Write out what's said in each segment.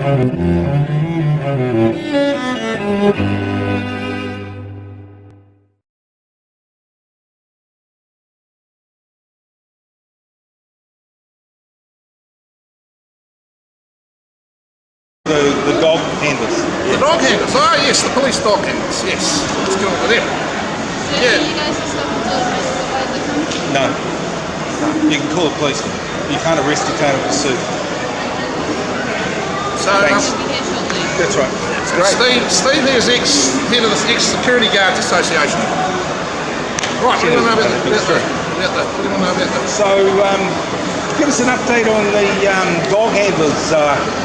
The dog handlers. The dog handlers, oh yes, the police dog handlers, yes. Let's get on with them. Yeah. You guys are stuck until the country? No. You can call the police. You can't arrest a tail of pursuit. So, thanks. That's right. That's great. Steve here is head of the ex-Security Guards Association. Right, what do you want to know about that? So, give us an update on the dog handlers,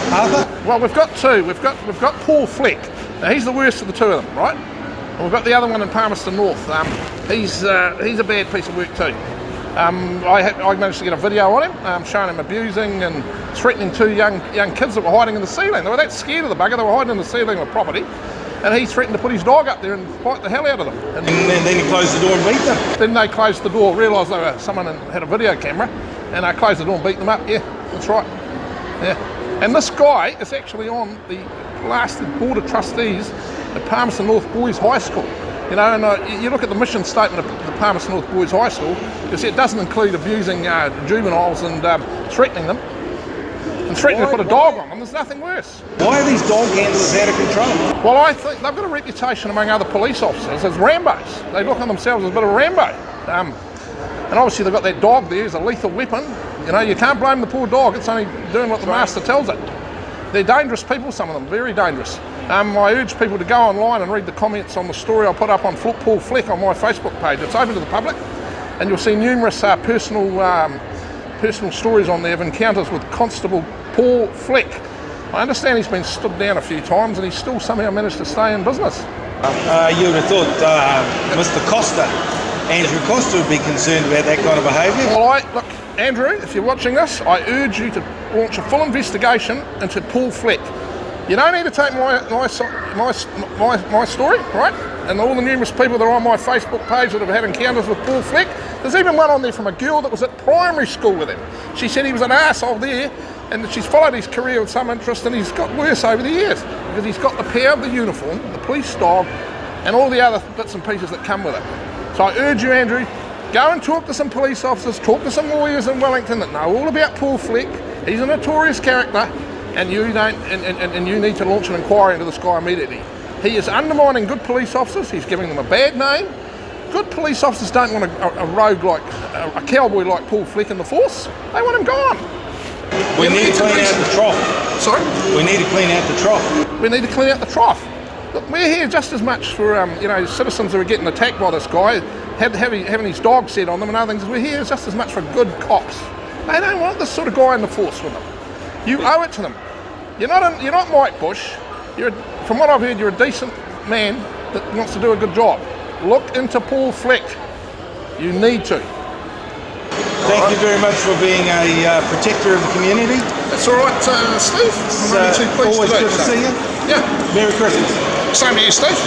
Arthur. Well, we've got two. We've got Paul Fleck. Now, he's the worst of the two of them, right? And we've got the other one in Palmerston North. He's a bad piece of work too. I managed to get a video on him, showing him abusing and threatening two young kids that were hiding in the ceiling. They were that scared of the bugger, they were hiding in the ceiling of property, and he threatened to put his dog up there and fight the hell out of them. And then he closed the door and beat them. Then they closed the door, realised someone had a video camera, and they closed the door and beat them up. Yeah, that's right. Yeah. And this guy is actually on the blasted board of trustees at Palmerston North Boys High School. You know, and you look at the mission statement of the Palmerston North Boys High School, you see it doesn't include abusing juveniles and threatening them. And threatening to put a dog on them, there's nothing worse. Why are these dog handlers out of control? Well, I think they've got a reputation among other police officers as Rambos. They look on themselves as a bit of Rambo. And obviously they've got that dog there as a lethal weapon. You know, you can't blame the poor dog, it's only doing what the master tells it. They're dangerous people, some of them, very dangerous. I urge people to go online and read the comments on the story I put up on Paul Fleck on my Facebook page. It's open to the public, and you'll see numerous personal stories on there of encounters with Constable Paul Fleck. I understand he's been stood down a few times and he's still somehow managed to stay in business. You would have thought Mr. Costa, Andrew Costa, would be concerned about that kind of behaviour. Well, look, Andrew, if you're watching this, I urge you to launch a full investigation into Paul Fleck. You don't need to take my story, right? And all the numerous people that are on my Facebook page that have had encounters with Paul Fleck. There's even one on there from a girl that was at primary school with him. She said he was an arsehole there, and she's followed his career with some interest, and he's got worse over the years because he's got the power of the uniform, the police dog, and all the other bits and pieces that come with it. So I urge you, Andrew, go and talk to some police officers, talk to some lawyers in Wellington that know all about Paul Fleck. He's a notorious character. And you need to launch an inquiry into this guy immediately. He is undermining good police officers. He's giving them a bad name. Good police officers don't want a rogue like a cowboy like Paul Fleck in the force. They want him gone. We need to clean out the trough. Sorry? We need to clean out the trough. We need to clean out the trough. Look, we're here just as much for citizens who are getting attacked by this guy, having his dog set on them and other things. We're here just as much for good cops. They don't want this sort of guy in the force with them. You owe it to them. You're not Mike Bush. From what I've heard, you're a decent man that wants to do a good job. Look into Paul Fleck. You need to. Thank you very much for being a protector of the community. That's all right, Steve. It's always good to see you. Yeah. Merry Christmas. Same to you, Steve.